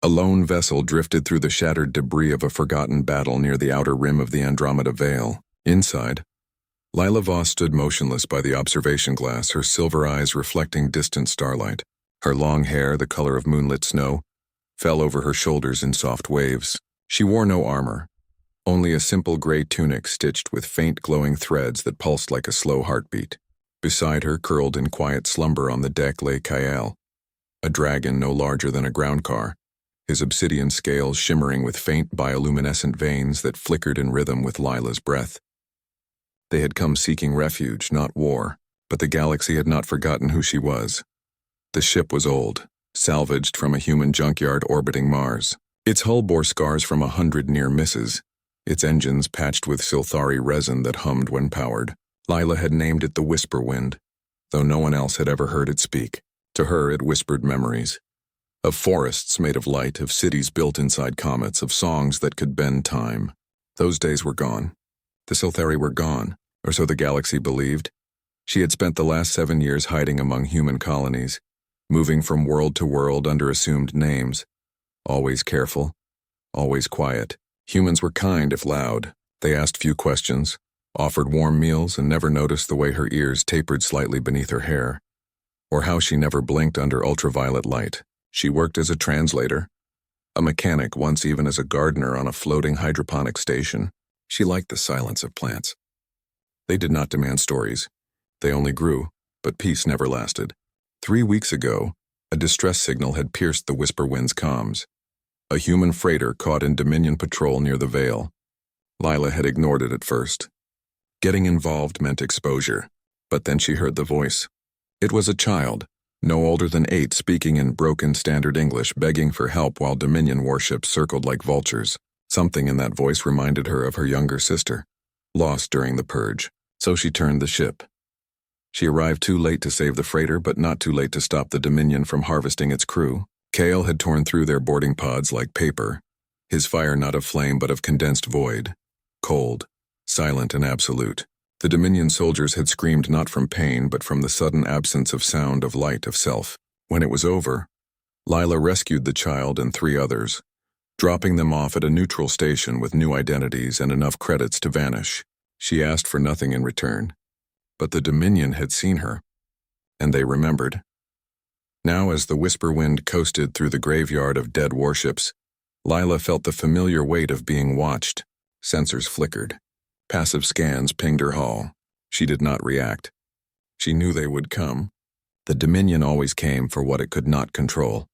A lone vessel drifted through the shattered debris of a forgotten battle near the outer rim of the Andromeda Veil. Inside, Lila Voss stood motionless by the observation glass, her silver eyes reflecting distant starlight. Her long hair, the color of moonlit snow, fell over her shoulders in soft waves. She wore no armor, only a simple gray tunic stitched with faint glowing threads that pulsed like a slow heartbeat. Beside her, curled in quiet slumber on the deck, lay Kael, a dragon no larger than a ground car, his obsidian scales shimmering with faint bioluminescent veins that flickered in rhythm with Lila's breath. They had come seeking refuge, not war, but the galaxy had not forgotten who she was. The ship was old, salvaged from a human junkyard orbiting Mars. Its hull bore scars from 100 near misses, its engines patched with Silthari resin that hummed when powered. Lila had named it the Whisper Wind, though no one else had ever heard it speak. To her it whispered memories. Of forests made of light, of cities built inside comets, of songs that could bend time. Those days were gone. The Silthari were gone, or so the galaxy believed. She had spent the last 7 years hiding among human colonies, moving from world to world under assumed names. Always careful, always quiet. Humans were kind if loud. They asked few questions, offered warm meals, and never noticed the way her ears tapered slightly beneath her hair, or how she never blinked under ultraviolet light. She worked as a translator, a mechanic, once even as a gardener on a floating hydroponic station. She liked the silence of plants. They did not demand stories. They only grew, but peace never lasted. 3 weeks ago, a distress signal had pierced the Whisper Wind's comms. A human freighter caught in Dominion patrol near the Veil. Lila had ignored it at first. Getting involved meant exposure, but then she heard the voice. It was a child, no older than 8, speaking in broken standard English, begging for help while Dominion warships circled like vultures. Something in that voice reminded her of her younger sister, lost during the purge, so she turned the ship. She arrived too late to save the freighter, but not too late to stop the Dominion from harvesting its crew. Kael had torn through their boarding pods like paper, his fire not of flame but of condensed void, cold, silent and absolute. The Dominion soldiers had screamed not from pain but from the sudden absence of sound, of light, of self. When it was over, Lila rescued the child and 3 others, dropping them off at a neutral station with new identities and enough credits to vanish. She asked for nothing in return, but the Dominion had seen her, and they remembered. Now, as the Whisper Wind coasted through the graveyard of dead warships, Lila felt the familiar weight of being watched. Sensors flickered. Passive scans pinged her hull. She did not react. She knew they would come. The Dominion always came for what it could not control.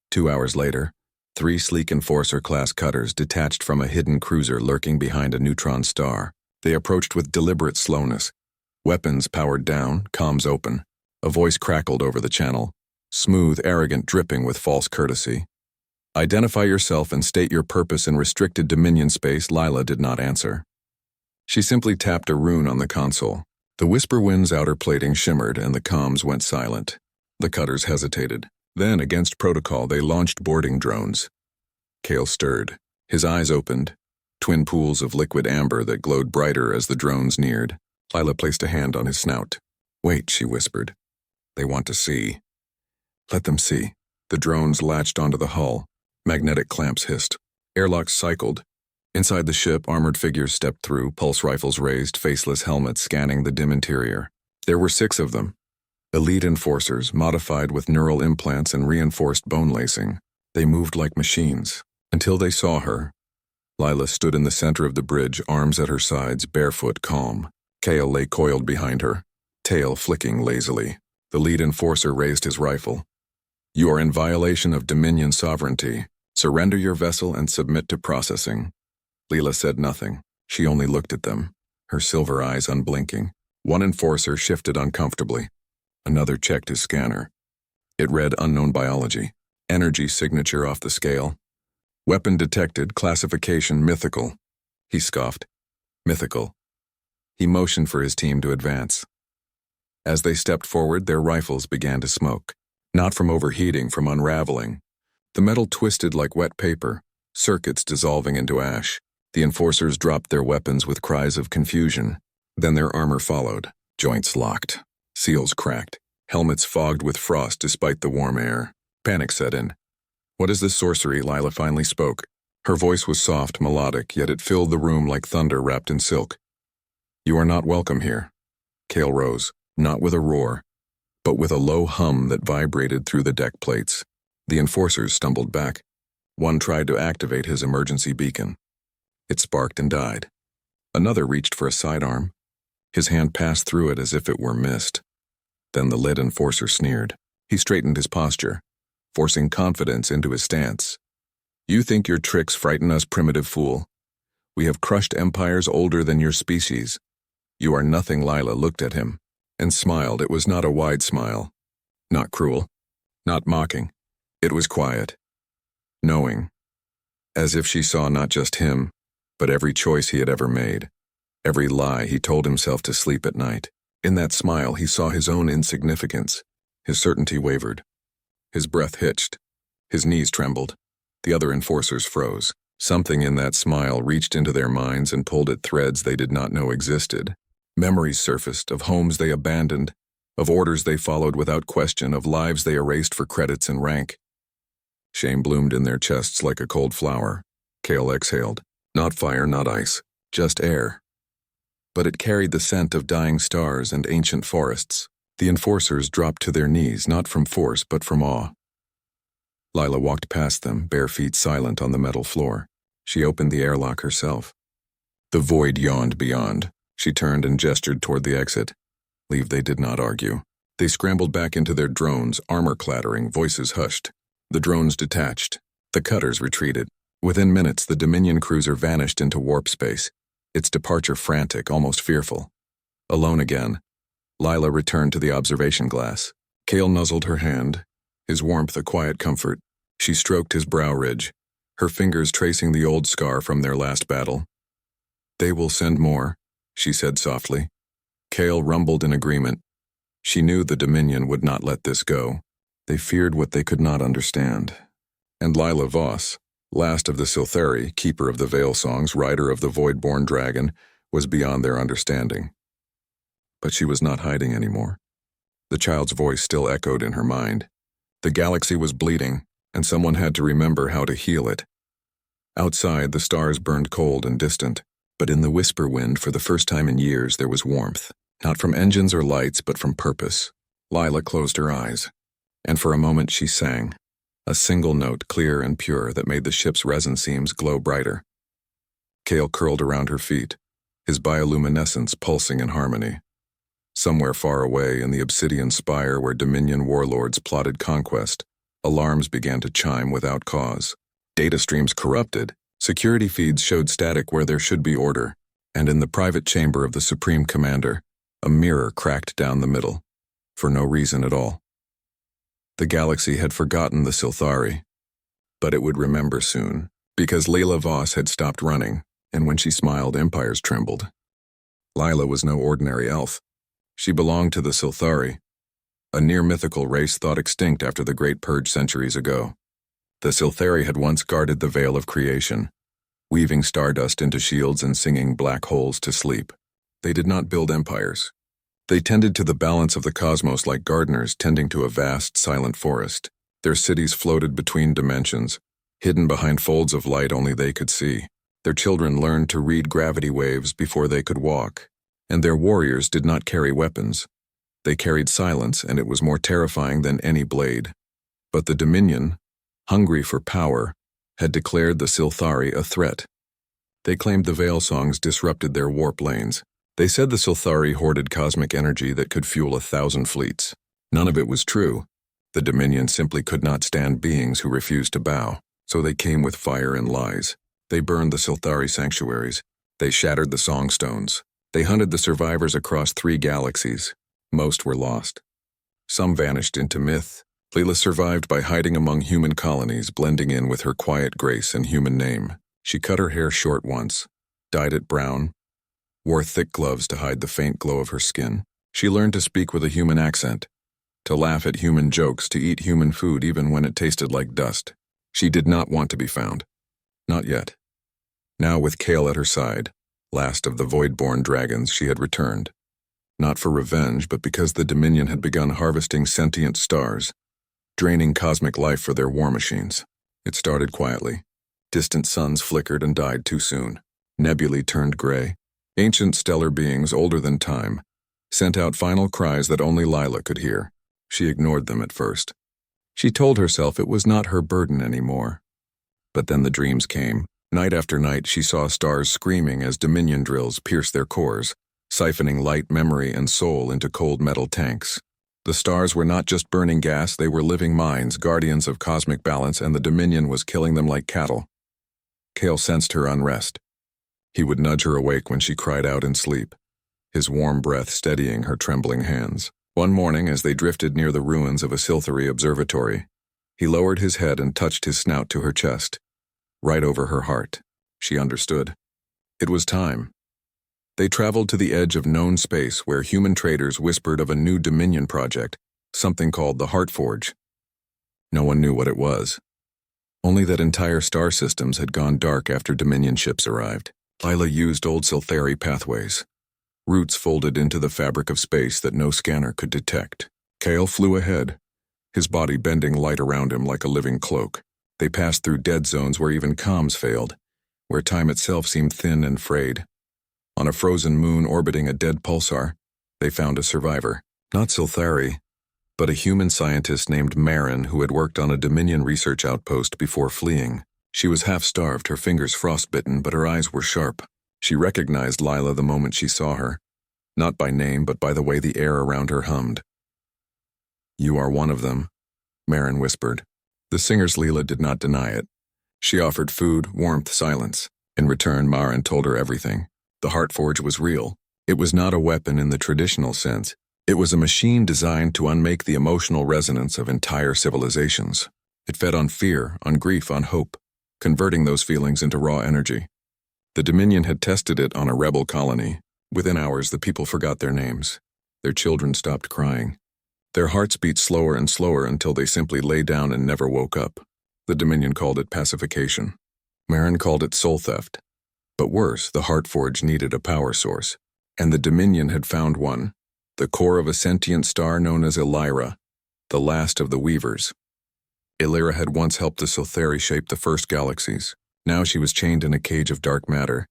2 hours later, 3 sleek Enforcer-class cutters detached from a hidden cruiser lurking behind a neutron star. They approached with deliberate slowness. Weapons powered down, comms open. A voice crackled over the channel, smooth, arrogant, dripping with false courtesy. Identify yourself and state your purpose in restricted Dominion space. Lila did not answer. She simply tapped a rune on the console. The Whisper Wind's outer plating shimmered and the comms went silent. The cutters hesitated. Then, against protocol, they launched boarding drones. Kael stirred. His eyes opened, twin pools of liquid amber that glowed brighter as the drones neared. Lila placed a hand on his snout. Wait, she whispered. They want to see. Let them see. The drones latched onto the hull. Magnetic clamps hissed. Airlocks cycled. Inside the ship, armored figures stepped through, pulse rifles raised, faceless helmets scanning the dim interior. There were 6 of them. Elite enforcers, modified with neural implants and reinforced bone lacing. They moved like machines. Until they saw her. Lila stood in the center of the bridge, arms at her sides, barefoot, calm. Kael lay coiled behind her, tail flicking lazily. The lead enforcer raised his rifle. You are in violation of Dominion sovereignty. Surrender your vessel and submit to processing. Lila said nothing. She only looked at them, her silver eyes unblinking. One enforcer shifted uncomfortably. Another checked his scanner. It read unknown biology. Energy signature off the scale. Weapon detected, classification mythical. He scoffed. Mythical. He motioned for his team to advance. As they stepped forward, their rifles began to smoke. Not from overheating, from unraveling. The metal twisted like wet paper, circuits dissolving into ash. The enforcers dropped their weapons with cries of confusion. Then their armor followed, joints locked, seals cracked, helmets fogged with frost despite the warm air. Panic set in. "What is this sorcery?" Lila finally spoke. Her voice was soft, melodic, yet it filled the room like thunder wrapped in silk. "You are not welcome here." Kale rose, not with a roar, but with a low hum that vibrated through the deck plates. The enforcers stumbled back. One tried to activate his emergency beacon. It sparked and died. Another reached for a sidearm. His hand passed through it as if it were mist. Then the lead enforcer sneered. He straightened his posture, forcing confidence into his stance. "You think your tricks frighten us, primitive fool? We have crushed empires older than your species. You are nothing." Lila looked at him and smiled. It was not a wide smile, not cruel, not mocking. It was quiet, knowing, as if she saw not just him, but every choice he had ever made, every lie he told himself to sleep at night. In that smile he saw his own insignificance. His certainty wavered. His breath hitched. His knees trembled. The other enforcers froze. Something in that smile reached into their minds and pulled at threads they did not know existed. Memories surfaced of homes they abandoned, of orders they followed without question, of lives they erased for credits and rank. Shame bloomed in their chests like a cold flower. Kale exhaled. Not fire, not ice, just air. But it carried the scent of dying stars and ancient forests. The enforcers dropped to their knees, not from force but from awe. Lila walked past them, bare feet silent on the metal floor. She opened the airlock herself. The void yawned beyond. She turned and gestured toward the exit. Leave. They did not argue. They scrambled back into their drones, armor clattering, voices hushed. The drones detached. The cutters retreated. Within minutes, the Dominion cruiser vanished into warp space, its departure frantic, almost fearful. Alone again, Lila returned to the observation glass. Kale nuzzled her hand, his warmth a quiet comfort. She stroked his brow ridge, her fingers tracing the old scar from their last battle. "They will send more," she said softly. Kale rumbled in agreement. She knew the Dominion would not let this go. They feared what they could not understand. And Lila Voss, last of the Silthari, keeper of the Veil Songs, rider of the Void-born dragon, was beyond their understanding. But she was not hiding anymore. The child's voice still echoed in her mind. The galaxy was bleeding, and someone had to remember how to heal it. Outside, the stars burned cold and distant, but in the whisper wind, for the first time in years, there was warmth. Not from engines or lights, but from purpose. Lila closed her eyes, and for a moment she sang. A single note, clear and pure, that made the ship's resin seams glow brighter. Kale curled around her feet, his bioluminescence pulsing in harmony. Somewhere far away in the obsidian spire where Dominion warlords plotted conquest, alarms began to chime without cause. Data streams corrupted, security feeds showed static where there should be order, and in the private chamber of the Supreme Commander, a mirror cracked down the middle, for no reason at all. The galaxy had forgotten the Silthari, but it would remember soon, because Lila Voss had stopped running, and when she smiled, empires trembled. Lila was no ordinary elf. She belonged to the Silthari, a near-mythical race thought extinct after the Great Purge centuries ago. The Silthari had once guarded the veil of creation, weaving stardust into shields and singing black holes to sleep. They did not build empires. They tended to the balance of the cosmos like gardeners tending to a vast, silent forest. Their cities floated between dimensions, hidden behind folds of light only they could see. Their children learned to read gravity waves before they could walk, and their warriors did not carry weapons. They carried silence, and it was more terrifying than any blade. But the Dominion, hungry for power, had declared the Silthari a threat. They claimed the Veil Songs disrupted their warp lanes. They said the Silthari hoarded cosmic energy that could fuel 1,000 fleets. None of it was true. The Dominion simply could not stand beings who refused to bow, so they came with fire and lies. They burned the Silthari sanctuaries. They shattered the Songstones. They hunted the survivors across 3 galaxies. Most were lost. Some vanished into myth. Lila survived by hiding among human colonies, blending in with her quiet grace and human name. She cut her hair short once, dyed it brown, wore thick gloves to hide the faint glow of her skin. She learned to speak with a human accent, to laugh at human jokes, to eat human food even when it tasted like dust. She did not want to be found. Not yet. Now with Kale at her side, last of the Void-born dragons, she had returned. Not for revenge, but because the Dominion had begun harvesting sentient stars, draining cosmic life for their war machines. It started quietly. Distant suns flickered and died too soon. Nebulae turned gray. Ancient stellar beings older than time sent out final cries that only Lila could hear. She ignored them at first. She told herself it was not her burden anymore. But then the dreams came. Night after night she saw stars screaming as Dominion drills pierced their cores, siphoning light, memory, and soul into cold metal tanks. The stars were not just burning gas, they were living minds, guardians of cosmic balance, and the Dominion was killing them like cattle. Kale sensed her unrest. He would nudge her awake when she cried out in sleep, his warm breath steadying her trembling hands. One morning, as they drifted near the ruins of a Scifi observatory, he lowered his head and touched his snout to her chest, right over her heart. She understood. It was time. They traveled to the edge of known space where human traders whispered of a new Dominion project, something called the Heart Forge. No one knew what it was. Only that entire star systems had gone dark after Dominion ships arrived. Lila used old Scifi pathways, roots folded into the fabric of space that no scanner could detect. Kale flew ahead, his body bending light around him like a living cloak. They passed through dead zones where even comms failed, where time itself seemed thin and frayed. On a frozen moon orbiting a dead pulsar, they found a survivor. Not Scifi, but a human scientist named Marin who had worked on a Dominion research outpost before fleeing. She was half-starved, her fingers frostbitten, but her eyes were sharp. She recognized Lila the moment she saw her, not by name but by the way the air around her hummed. "You are one of them," Marin whispered. The singer's Lila did not deny it. She offered food, warmth, silence. In return, Marin told her everything. The Heart Forge was real. It was not a weapon in the traditional sense. It was a machine designed to unmake the emotional resonance of entire civilizations. It fed on fear, on grief, on hope, converting those feelings into raw energy. The Dominion had tested it on a rebel colony. Within hours, the people forgot their names. Their children stopped crying. Their hearts beat slower and slower until they simply lay down and never woke up. The Dominion called it pacification. Marin called it soul theft. But worse, the Heart Forge needed a power source. And the Dominion had found one, the core of a sentient star known as Elira, the last of the Weavers. Elira had once helped the Scifi shape the first galaxies. Now she was chained in a cage of dark matter,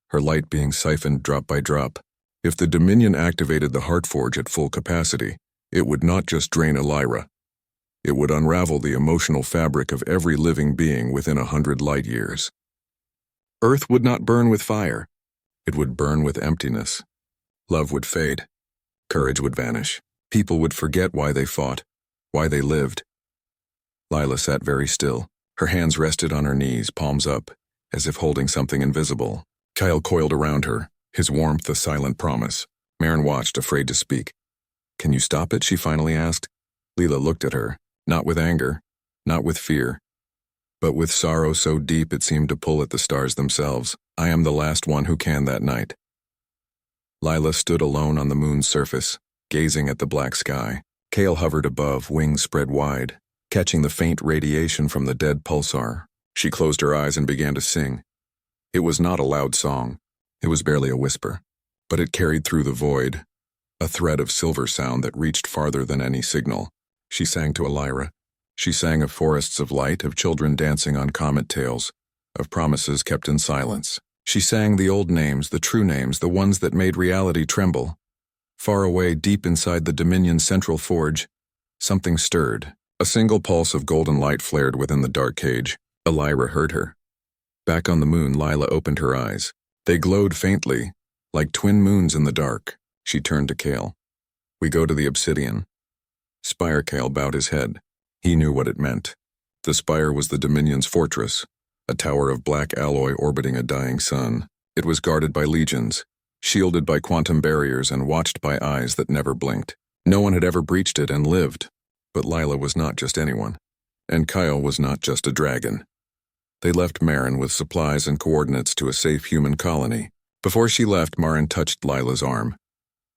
her light being siphoned drop by drop. If the Dominion activated the Heart Forge at full capacity, it would not just drain Elira. It would unravel the emotional fabric of every living being within 100 light years. Earth would not burn with fire. It would burn with emptiness. Love would fade. Courage would vanish. People would forget why they fought, why they lived. Lila sat very still. Her hands rested on her knees, palms up, as if holding something invisible. Kyle coiled around her, his warmth a silent promise. Marin watched, afraid to speak. "Can you stop it?" she finally asked. Lila looked at her, not with anger, not with fear, but with sorrow so deep it seemed to pull at the stars themselves. "I am the last one who can that night." Lila stood alone on the moon's surface, gazing at the black sky. Kale hovered above, wings spread wide, catching the faint radiation from the dead pulsar. She closed her eyes and began to sing. It was not a loud song. It was barely a whisper, but it carried through the void, a thread of silver sound that reached farther than any signal. She sang to Elira. She sang of forests of light, of children dancing on comet tails, of promises kept in silence. She sang the old names, the true names, the ones that made reality tremble. Far away, deep inside the Dominion's central forge, something stirred. A single pulse of golden light flared within the dark cage. Elira heard her. Back on the moon, Lila opened her eyes. They glowed faintly, like twin moons in the dark. She turned to Kale. "We go to the Obsidian." Spire Kale bowed his head. He knew what it meant. The spire was the Dominion's fortress, a tower of black alloy orbiting a dying sun. It was guarded by legions, shielded by quantum barriers and watched by eyes that never blinked. No one had ever breached it and lived. But Lila was not just anyone, and Kyle was not just a dragon. They left Marin with supplies and coordinates to a safe human colony. Before she left, Marin touched Lila's arm.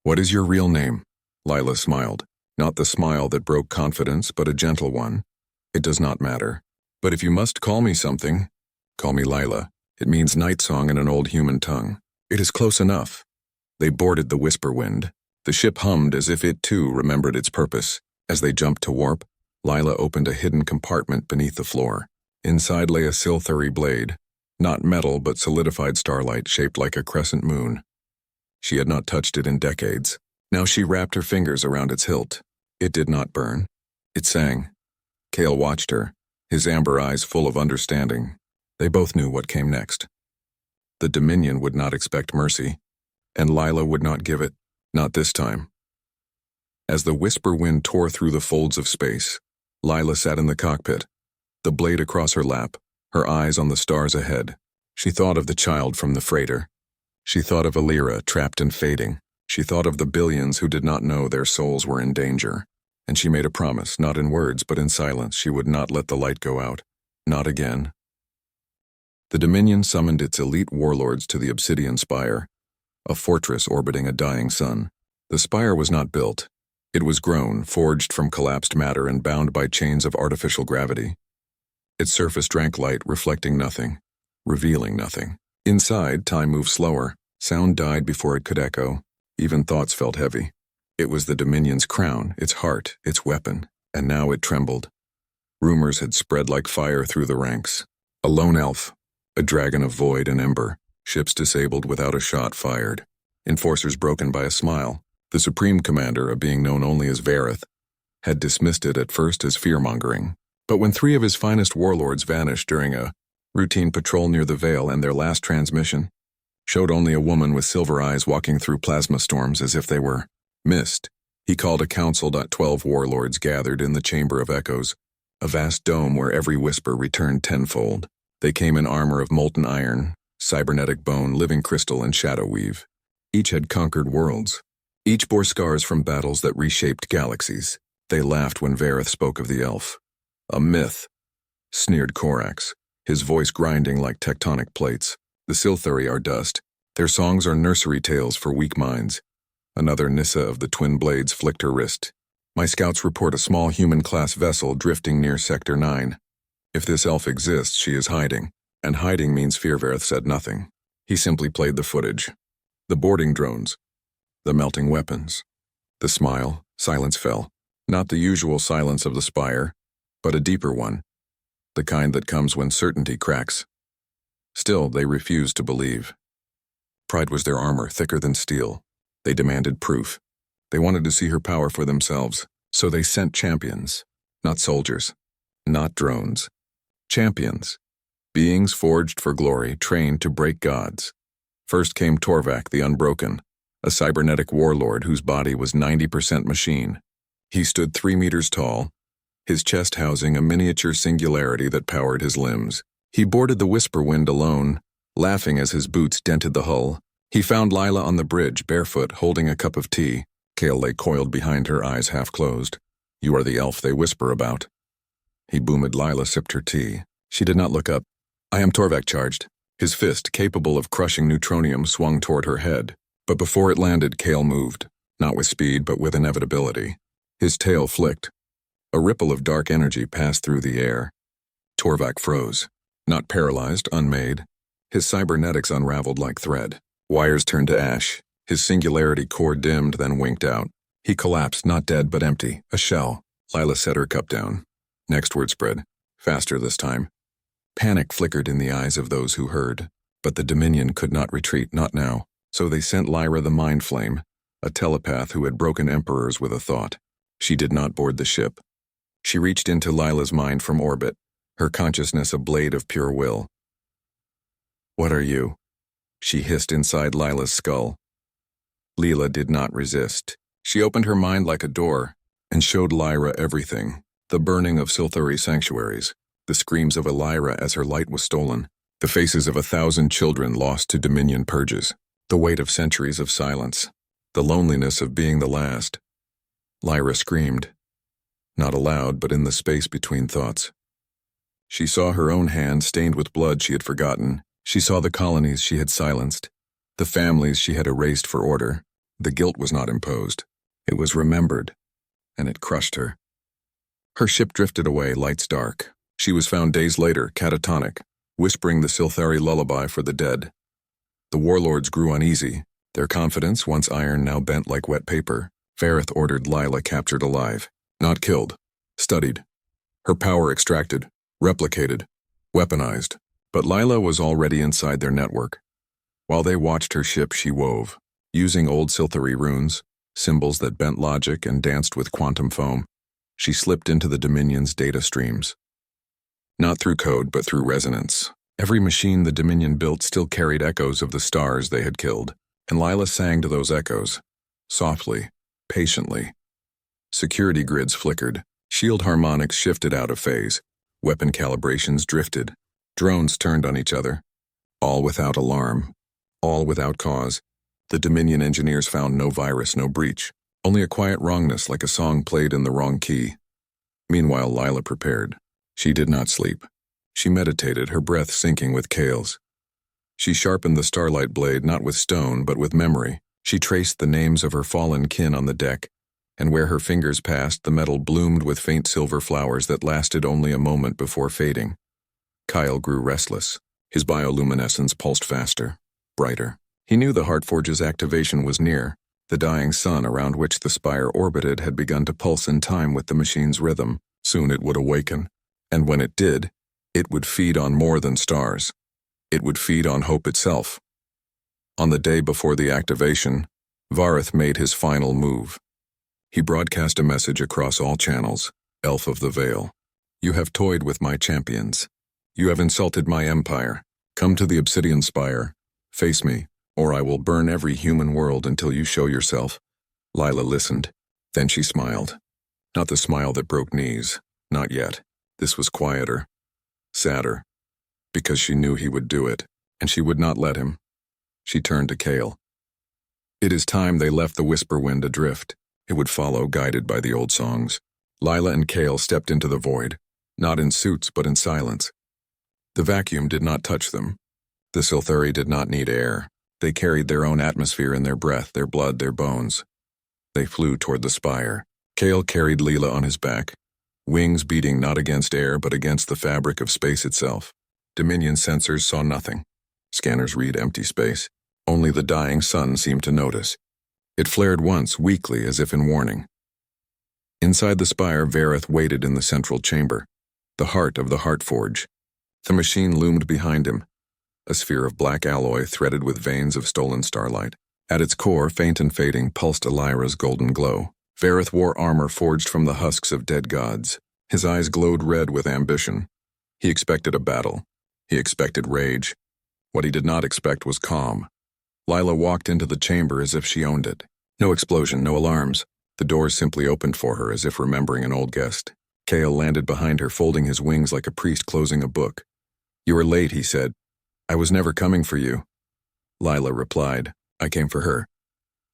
"What is your real name?" Lila smiled. Not the smile that broke confidence, but a gentle one. "It does not matter. But if you must call me something, call me Lila. It means night song in an old human tongue. It is close enough." They boarded the Whisper Wind. The ship hummed as if it too remembered its purpose. As they jumped to warp, Lila opened a hidden compartment beneath the floor. Inside lay a Sylthuri blade, not metal but solidified starlight shaped like a crescent moon. She had not touched it in decades. Now she wrapped her fingers around its hilt. It did not burn. It sang. Cale watched her, his amber eyes full of understanding. They both knew what came next. The Dominion would not expect mercy, and Lila would not give it, not this time. As the whisper wind tore through the folds of space, Lila sat in the cockpit, the blade across her lap, her eyes on the stars ahead. She thought of the child from the freighter. She thought of Alira, trapped and fading. She thought of the billions who did not know their souls were in danger. And she made a promise, not in words but in silence, she would not let the light go out. Not again. The Dominion summoned its elite warlords to the Obsidian Spire, a fortress orbiting a dying sun. The spire was not built. It was grown, forged from collapsed matter and bound by chains of artificial gravity. Its surface drank light, reflecting nothing, revealing nothing. Inside, time moved slower. Sound died before it could echo. Even thoughts felt heavy. It was the Dominion's crown, its heart, its weapon, and now it trembled. Rumors had spread like fire through the ranks. A lone elf, a dragon of void and ember, ships disabled without a shot fired, enforcers broken by a smile. The supreme commander, a being known only as Vareth, had dismissed it at first as fear-mongering. But when 3 of his finest warlords vanished during a routine patrol near the Vale and their last transmission showed only a woman with silver eyes walking through plasma storms as if they were mist, he called a council. 12 warlords gathered in the Chamber of Echoes, a vast dome where every whisper returned tenfold. They came in armor of molten iron, cybernetic bone, living crystal, and shadow weave. Each had conquered worlds. Each bore scars from battles that reshaped galaxies. They laughed when Vareth spoke of the elf. A myth, sneered Korax, his voice grinding like tectonic plates. The Sylthuri are dust. Their songs are nursery tales for weak minds. Another Nissa of the Twin Blades flicked her wrist. My scouts report a small human-class vessel drifting near Sector 9. If this elf exists, she is hiding. And hiding means Vareth said nothing. He simply played the footage. The boarding drones. The melting weapons. The smile. Silence fell. Not the usual silence of the spire, but a deeper one. The kind that comes when certainty cracks. Still, they refused to believe. Pride was their armor, thicker than steel. They demanded proof. They wanted to see her power for themselves, so they sent champions. Not soldiers. Not drones. Champions. Beings forged for glory, trained to break gods. First came Torvak the Unbroken, a cybernetic warlord whose body was 90% machine. He stood 3 meters tall, his chest housing a miniature singularity that powered his limbs. He boarded the whisper wind alone, laughing as his boots dented the hull. He found Lila on the bridge, barefoot, holding a cup of tea. Cale lay coiled behind her, eyes half closed. You are the elf they whisper about. He boomed. Lila sipped her tea. She did not look up. I am Torvak charged. His fist, capable of crushing neutronium, swung toward her head. But before it landed, Cale moved, not with speed but with inevitability. His tail flicked. A ripple of dark energy passed through the air. Torvak froze. Not paralyzed, unmade. His cybernetics unraveled like thread. Wires turned to ash. His singularity core dimmed, then winked out. He collapsed, not dead but empty, a shell. Lila set her cup down. Next word spread. Faster this time. Panic flickered in the eyes of those who heard. But the Dominion could not retreat, not now. So they sent Lyra the Mind Flame, a telepath who had broken emperors with a thought. She did not board the ship. She reached into Lila's mind from orbit, her consciousness a blade of pure will. What are you? She hissed inside Lila's skull. Lila did not resist. She opened her mind like a door and showed Lyra everything. The burning of Sylthuri sanctuaries, the screams of Lyra as her light was stolen, the faces of 1,000 children lost to Dominion purges, the weight of centuries of silence, the loneliness of being the last. Lyra screamed. Not aloud, but in the space between thoughts. She saw her own hand stained with blood she had forgotten. She saw the colonies she had silenced, the families she had erased for order. The guilt was not imposed. It was remembered, and it crushed her. Her ship drifted away, lights dark. She was found days later, catatonic, whispering the Sylthuri lullaby for the dead. The warlords grew uneasy, their confidence, once iron, now bent like wet paper. Vareth ordered Lila captured alive. Not killed. Studied. Her power extracted. Replicated. weaponized. But Lila was already inside their network. While they watched her ship, she wove, using old Scifi runes, symbols that bent logic and danced with quantum foam. She slipped into the Dominion's data streams. Not through code, but through resonance. Every machine the Dominion built still carried echoes of the stars they had killed, and Lila sang to those echoes, softly, patiently. Security grids flickered, shield harmonics shifted out of phase, weapon calibrations drifted, drones turned on each other, all without alarm, all without cause. The Dominion engineers found no virus, no breach, only a quiet wrongness like a song played in the wrong key. Meanwhile, Lila prepared. She did not sleep. She meditated, her breath sinking with Kale's. She sharpened the starlight blade not with stone, but with memory. She traced the names of her fallen kin on the deck, and where her fingers passed, the metal bloomed with faint silver flowers that lasted only a moment before fading. Kyle grew restless. His bioluminescence pulsed faster, brighter. He knew the Heartforge's activation was near. The dying sun around which the spire orbited had begun to pulse in time with the machine's rhythm. Soon it would awaken, and when it did, it would feed on more than stars. It would feed on hope itself. On the day before the activation, Vareth made his final move. He broadcast a message across all channels. Elf of the Veil, you have toyed with my champions. You have insulted my empire. Come to the Obsidian Spire. Face me, or I will burn every human world until you show yourself. Lila listened. Then she smiled. Not the smile that broke knees. Not yet. This was quieter. Sadder. Because she knew he would do it, and she would not let him. She turned to Kale. It is time they left the whisper wind adrift. It would follow, guided by the old songs. Lila and Kale stepped into the void, not in suits but in silence. The vacuum did not touch them. The Scifi did not need air. They carried their own atmosphere in their breath, their blood, their bones. They flew toward the spire. Kale carried Lila on his back, wings beating not against air but against the fabric of space itself. Dominion sensors saw nothing. Scanners read empty space. Only the dying sun seemed to notice. It flared once, weakly, as if in warning. Inside the spire, Vareth waited in the central chamber, the heart of the Heartforge. The machine loomed behind him, a sphere of black alloy threaded with veins of stolen starlight. At its core, faint and fading, pulsed Elira's golden glow. Vareth wore armor forged from the husks of dead gods. His eyes glowed red with ambition. He expected a battle. He expected rage. What he did not expect was calm. Lila walked into the chamber as if she owned it. No explosion, no alarms. The doors simply opened for her as if remembering an old guest. Kale landed behind her, folding his wings like a priest closing a book. You are late, he said. I was never coming for you. Lila replied, I came for her.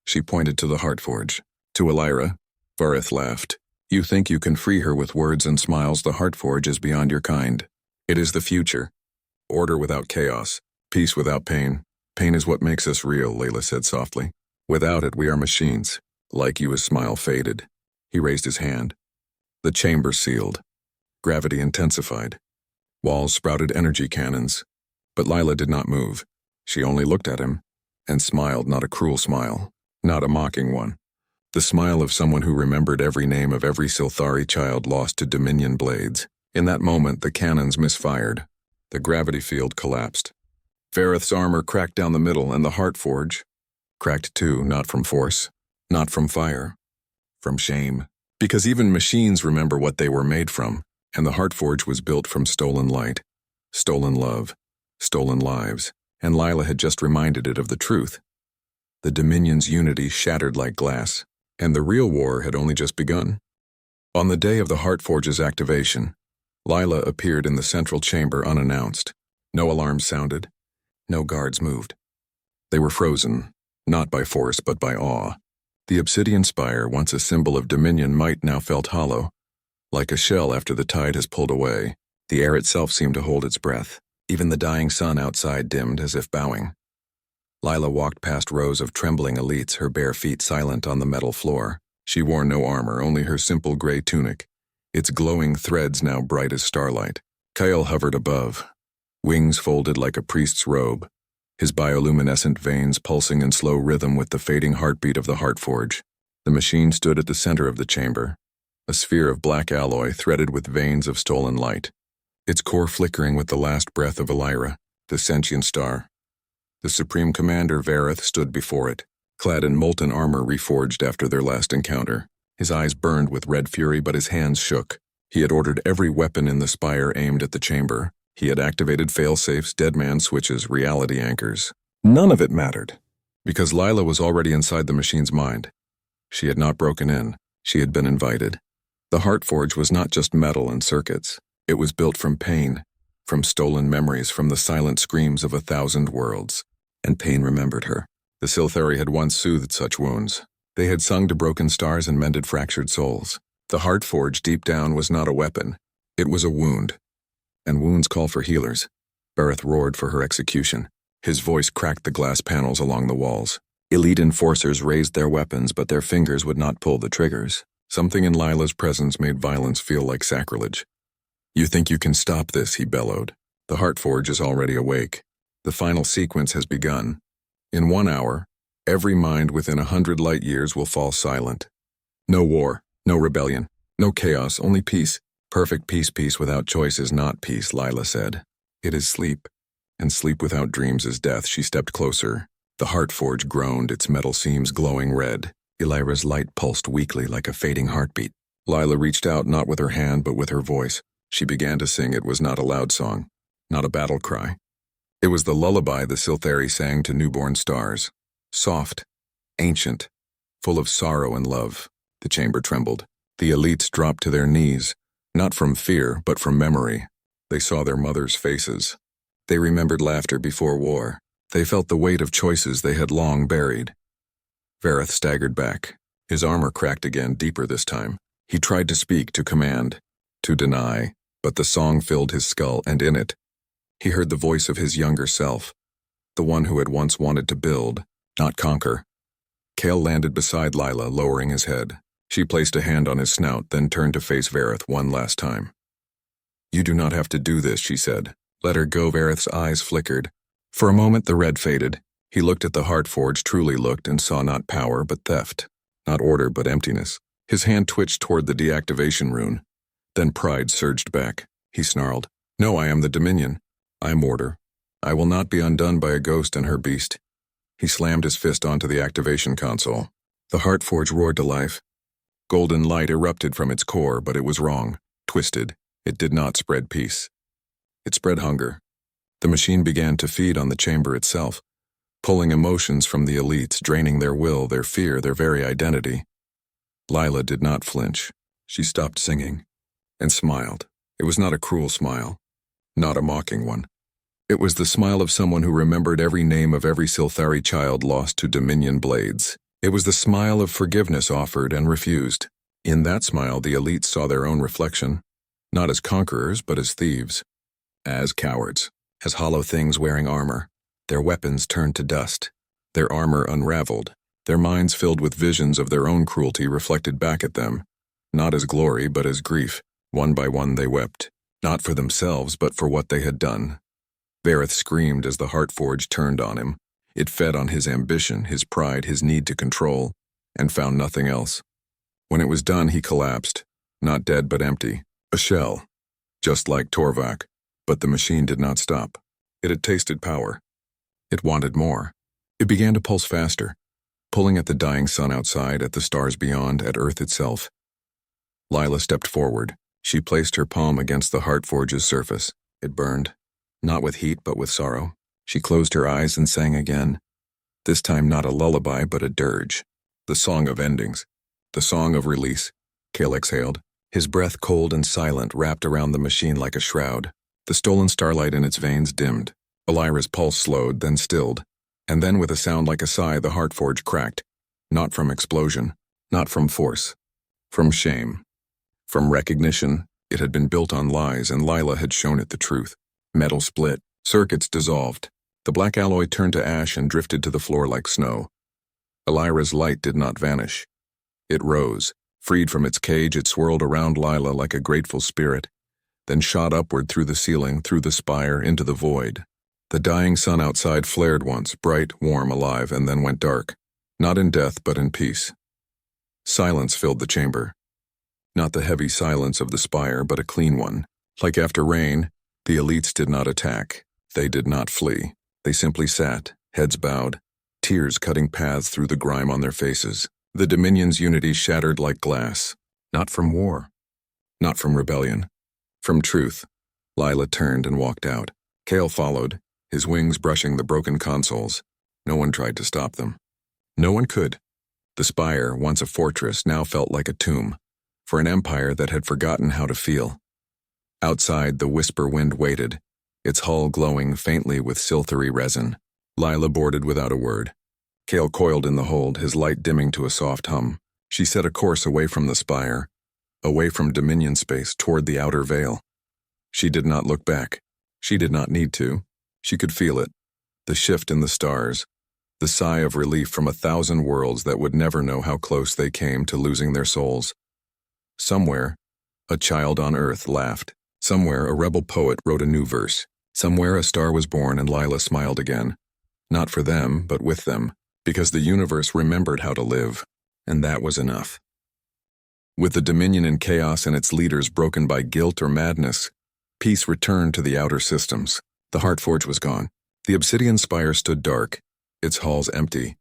She pointed to the Heartforge. To Elira. Vareth laughed. You think you can free her with words and smiles. The Heartforge is beyond your kind. It is the future. Order without chaos. Peace without pain. Pain is what makes us real, Layla said softly. Without it, we are machines. Like you, his smile faded. He raised his hand. The chamber sealed. Gravity intensified. Walls sprouted energy cannons. But Lila did not move. She only looked at him, and smiled, not a cruel smile, not a mocking one. The smile of someone who remembered every name of every Scifi child lost to Dominion blades. In that moment, the cannons misfired. The gravity field collapsed. Vareth's armor cracked down the middle, and the Heartforge cracked too, not from force, not from fire, from shame. Because even machines remember what they were made from, and the Heartforge was built from stolen light, stolen love, stolen lives, and Lila had just reminded it of the truth. The Dominion's unity shattered like glass, and the real war had only just begun. On the day of the Heartforge's activation, Lila appeared in the central chamber unannounced. No alarms sounded. No guards moved. They were frozen, not by force but by awe. The Obsidian Spire, once a symbol of Dominion might, now felt hollow. Like a shell after the tide has pulled away, the air itself seemed to hold its breath. Even the dying sun outside dimmed as if bowing. Lila walked past rows of trembling elites, her bare feet silent on the metal floor. She wore no armor, only her simple gray tunic, its glowing threads now bright as starlight. Kyle hovered above, wings folded like a priest's robe, his bioluminescent veins pulsing in slow rhythm with the fading heartbeat of the Heartforge. The machine stood at the center of the chamber, a sphere of black alloy threaded with veins of stolen light. its core flickering with the last breath of Elira, the sentient star. The Supreme Commander Vareth stood before it, clad in molten armor reforged after their last encounter. His eyes burned with red fury, but his hands shook. He had ordered every weapon in the spire aimed at the chamber. He had activated failsafes, deadman switches, reality anchors. None of it mattered, because Lila was already inside the machine's mind. She had not broken in. She had been invited. The Heartforge was not just metal and circuits. It was built from pain, from stolen memories, from the silent screams of 1,000 worlds. And pain remembered her. The Silthari had once soothed such wounds. They had sung to broken stars and mended fractured souls. The Heartforge deep down was not a weapon. It was a wound. And wounds call for healers. Vareth roared for her execution. His voice cracked the glass panels along the walls. Elite enforcers raised their weapons, but their fingers would not pull the triggers. Something in Lila's presence made violence feel like sacrilege. "You think you can stop this," he bellowed. "The Heartforge is already awake. The final sequence has begun. In 1 hour, every mind within 100 light years will fall silent. No war, no rebellion, no chaos, only peace. Perfect peace. Peace without choice is not peace," Lila said. "It is sleep, and sleep without dreams is death." She stepped closer. The Heartforge groaned, its metal seams glowing red. Elira's light pulsed weakly like a fading heartbeat. Lila reached out, not with her hand but with her voice. She began to sing. It was not a loud song, not a battle cry. It was the lullaby the Silthari sang to newborn stars. Soft, ancient, full of sorrow and love. The chamber trembled. The elites dropped to their knees, not from fear but from memory. They saw their mothers' faces. They remembered laughter before war. They felt the weight of choices they had long buried. Vareth staggered back. His armor cracked again, deeper this time. He tried to speak, to command, to deny, but the song filled his skull, and in it, he heard the voice of his younger self, the one who had once wanted to build, not conquer. Kale landed beside Lila, lowering his head. She placed a hand on his snout, then turned to face Vareth one last time. "You do not have to do this," she said. "Let her go." Vareth's eyes flickered. For a moment the red faded. He looked at the Heartforge, truly looked, and saw not power but theft, not order but emptiness. His hand twitched toward the deactivation rune. Then pride surged back. He snarled, "No, I am the Dominion. I am order. I will not be undone by a ghost and her beast." He slammed his fist onto the activation console. The Heartforge roared to life. Golden light erupted from its core, but it was wrong, twisted. It did not spread peace. It spread hunger. The machine began to feed on the chamber itself, pulling emotions from the elites, draining their will, their fear, their very identity. Lila did not flinch. She stopped singing and smiled. It was not a cruel smile, not a mocking one. It was the smile of someone who remembered every name of every Silthari child lost to Dominion blades. It was the smile of forgiveness offered and refused. In that smile, the elites saw their own reflection, not as conquerors but as thieves, as cowards, as hollow things wearing armor. Their weapons turned to dust, their armor unraveled, their minds filled with visions of their own cruelty reflected back at them, not as glory but as grief. One by one they wept, not for themselves but for what they had done. Vareth screamed as the Heartforge turned on him. It fed on his ambition, his pride, his need to control, and found nothing else. When it was done, he collapsed, not dead but empty, a shell, just like Torvak. But the machine did not stop. It had tasted power. It wanted more. It began to pulse faster, pulling at the dying sun outside, at the stars beyond, at Earth itself. Lila stepped forward. She placed her palm against the Heartforge's surface. It burned, not with heat but with sorrow. She closed her eyes and sang again. This time not a lullaby but a dirge. The song of endings. The song of release. Kale exhaled. His breath cold and silent wrapped around the machine like a shroud. The stolen starlight in its veins dimmed. Elira's pulse slowed, then stilled. And then with a sound like a sigh, the Heartforge cracked. Not from explosion. Not from force. From shame. From recognition. It had been built on lies, and Lila had shown it the truth. Metal split. Circuits dissolved. The black alloy turned to ash and drifted to the floor like snow. Elira's light did not vanish. It rose. Freed from its cage, it swirled around Lila like a grateful spirit, then shot upward through the ceiling, through the spire, into the void. The dying sun outside flared once, bright, warm, alive, and then went dark. Not in death, but in peace. Silence filled the chamber. Not the heavy silence of the spire, but a clean one. Like after rain, The elites did not attack. They did not flee. They simply sat, heads bowed, tears cutting paths through the grime on their faces. The Dominion's unity shattered like glass. Not from war. Not from rebellion. From truth. Lila turned and walked out. Kale followed, his wings brushing the broken consoles. No one tried to stop them. No one could. The spire, once a fortress, now felt like a tomb, for an empire that had forgotten how to feel. Outside, the whisper wind waited, its hull glowing faintly with silthery resin. Lila boarded without a word. Kale coiled in the hold, his light dimming to a soft hum. She set a course away from the spire, away from Dominion space toward the outer veil. She did not look back. She did not need to. She could feel it, the shift in the stars, the sigh of relief from 1,000 worlds that would never know how close they came to losing their souls. Somewhere, a child on Earth laughed. Somewhere, a rebel poet wrote a new verse. Somewhere, a star was born and Lila smiled again. Not for them, but with them, because the universe remembered how to live, and that was enough. With the Dominion in chaos and its leaders broken by guilt or madness, peace returned to the outer systems. The Heartforge was gone. The obsidian spire stood dark, its halls empty,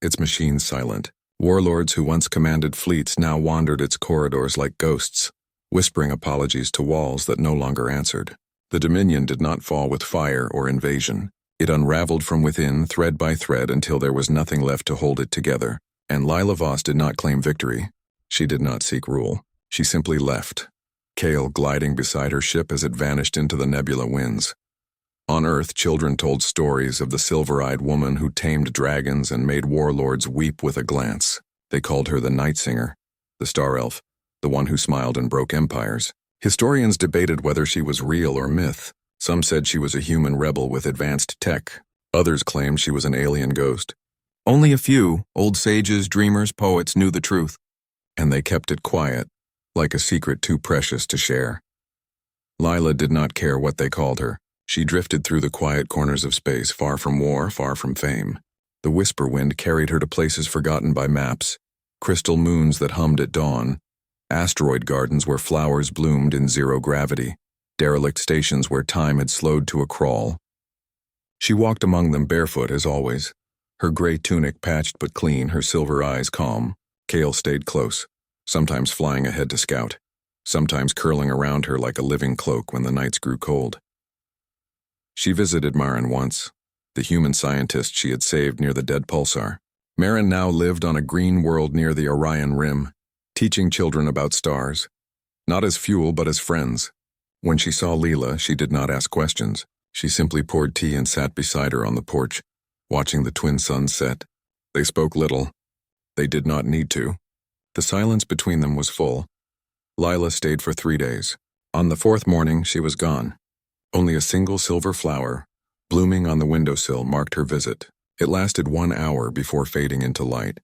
its machines silent. Warlords who once commanded fleets now wandered its corridors like ghosts, whispering apologies to walls that no longer answered. The Dominion did not fall with fire or invasion. It unraveled from within, thread by thread, until there was nothing left to hold it together. And Lila Voss did not claim victory. She did not seek rule. She simply left, Kale gliding beside her ship as it vanished into the nebula winds. On Earth, children told stories of the silver-eyed woman who tamed dragons and made warlords weep with a glance. They called her the Night Singer, the Star Elf, the one who smiled and broke empires. Historians debated whether she was real or myth. Some said she was a human rebel with advanced tech. Others claimed she was an alien ghost. Only a few, old sages, dreamers, poets, knew the truth. And they kept it quiet, like a secret too precious to share. Lila did not care what they called her. She drifted through the quiet corners of space, far from war, far from fame. The whisper wind carried her to places forgotten by maps, crystal moons that hummed at dawn, asteroid gardens where flowers bloomed in zero gravity, derelict stations where time had slowed to a crawl. She walked among them barefoot as always, her gray tunic patched but clean, her silver eyes calm. Kale stayed close, sometimes flying ahead to scout, sometimes curling around her like a living cloak when the nights grew cold. She visited Marin once, the human scientist she had saved near the dead pulsar. Marin now lived on a green world near the Orion Rim, teaching children about stars, not as fuel but as friends. When she saw Lila, she did not ask questions. She simply poured tea and sat beside her on the porch, watching the twin suns set. They spoke little. They did not need to. The silence between them was full. Lila stayed for 3 days. On the 4th morning, she was gone. Only a single silver flower, blooming on the windowsill, marked her visit. It lasted 1 hour before fading into light.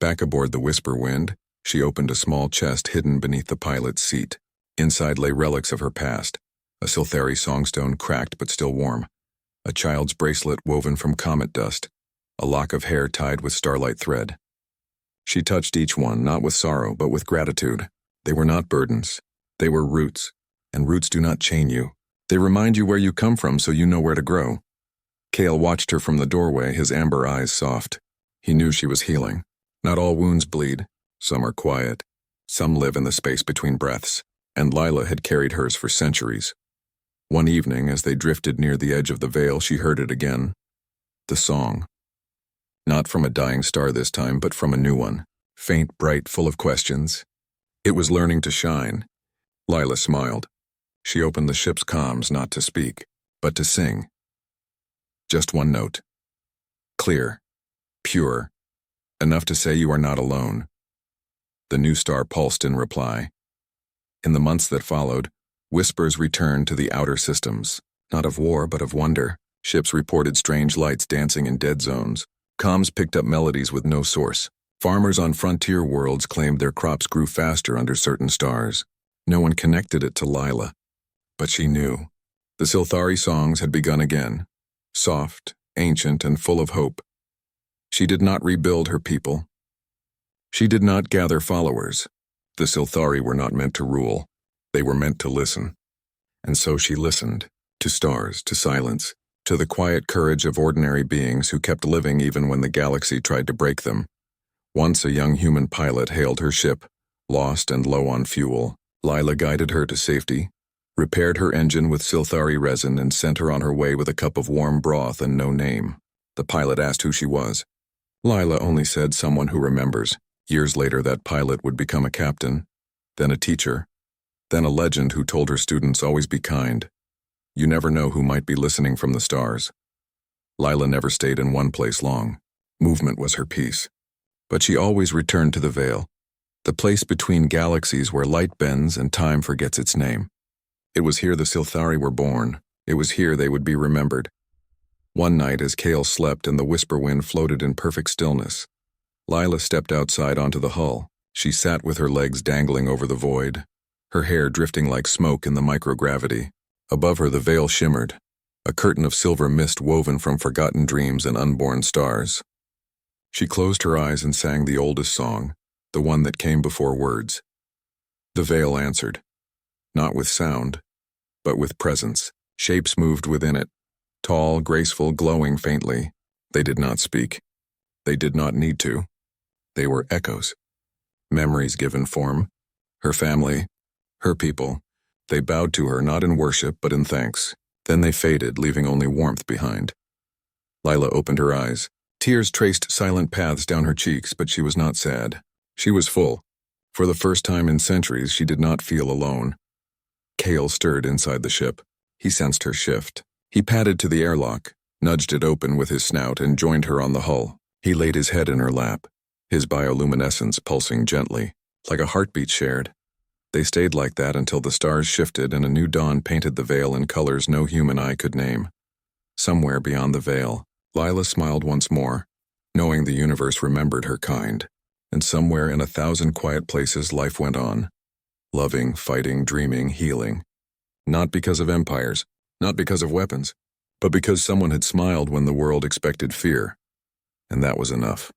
Back aboard the Whisper Wind, she opened a small chest hidden beneath the pilot's seat. Inside lay relics of her past, a Silthari songstone cracked but still warm, a child's bracelet woven from comet dust, a lock of hair tied with starlight thread. She touched each one, not with sorrow, but with gratitude. They were not burdens. They were roots, and roots do not chain you. They remind you where you come from so you know where to grow. Kale watched her from the doorway, his amber eyes soft. He knew she was healing. Not all wounds bleed. Some are quiet. Some live in the space between breaths. And Lila had carried hers for centuries. One evening, as they drifted near the edge of the veil, she heard it again. The song. Not from a dying star this time, but from a new one. Faint, bright, full of questions. It was learning to shine. Lila smiled. She opened the ship's comms not to speak, but to sing. Just one note. Clear. Pure. Enough to say you are not alone. The new star pulsed in reply. In the months that followed, whispers returned to the outer systems, not of war but of wonder. Ships reported strange lights dancing in dead zones. Comms picked up melodies with no source. Farmers on frontier worlds claimed their crops grew faster under certain stars. No one connected it to Lila. But she knew. The Silthari songs had begun again, soft, ancient, and full of hope. She did not rebuild her people. She did not gather followers. The Silthari were not meant to rule. They were meant to listen. And so she listened, to stars, to silence, to the quiet courage of ordinary beings who kept living even when the galaxy tried to break them. Once a young human pilot hailed her ship, lost and low on fuel. Lila guided her to safety, repaired her engine with Silthari resin, and sent her on her way with a cup of warm broth and no name. The pilot asked who she was. Lila only said someone who remembers. Years later, that pilot would become a captain, then a teacher, then a legend who told her students always be kind. You never know who might be listening from the stars. Lila never stayed in one place long. Movement was her peace. But she always returned to the Veil, the place between galaxies where light bends and time forgets its name. It was here the Silthari were born. It was here they would be remembered. One night, as Kale slept and the whisper wind floated in perfect stillness, Lila stepped outside onto the hull. She sat with her legs dangling over the void, her hair drifting like smoke in the microgravity. Above her the Veil shimmered, a curtain of silver mist woven from forgotten dreams and unborn stars. She closed her eyes and sang the oldest song, the one that came before words. The Veil answered, not with sound, but with presence. Shapes moved within it, tall, graceful, glowing faintly. They did not speak. They did not need to. They were echoes. Memories given form. Her family, her people. They bowed to her not in worship but in thanks. Then they faded, leaving only warmth behind. Lila opened her eyes. Tears traced silent paths down her cheeks, but she was not sad. She was full. For the first time in centuries, she did not feel alone. Kale stirred inside the ship. He sensed her shift. He padded to the airlock, nudged it open with his snout, and joined her on the hull. He laid his head in her lap, his bioluminescence pulsing gently, like a heartbeat shared. They stayed like that until the stars shifted and a new dawn painted the Veil in colors no human eye could name. Somewhere beyond the Veil, Lila smiled once more, knowing the universe remembered her kind. And somewhere in 1,000 quiet places life went on. Loving, fighting, dreaming, healing. Not because of empires, not because of weapons, but because someone had smiled when the world expected fear. And that was enough.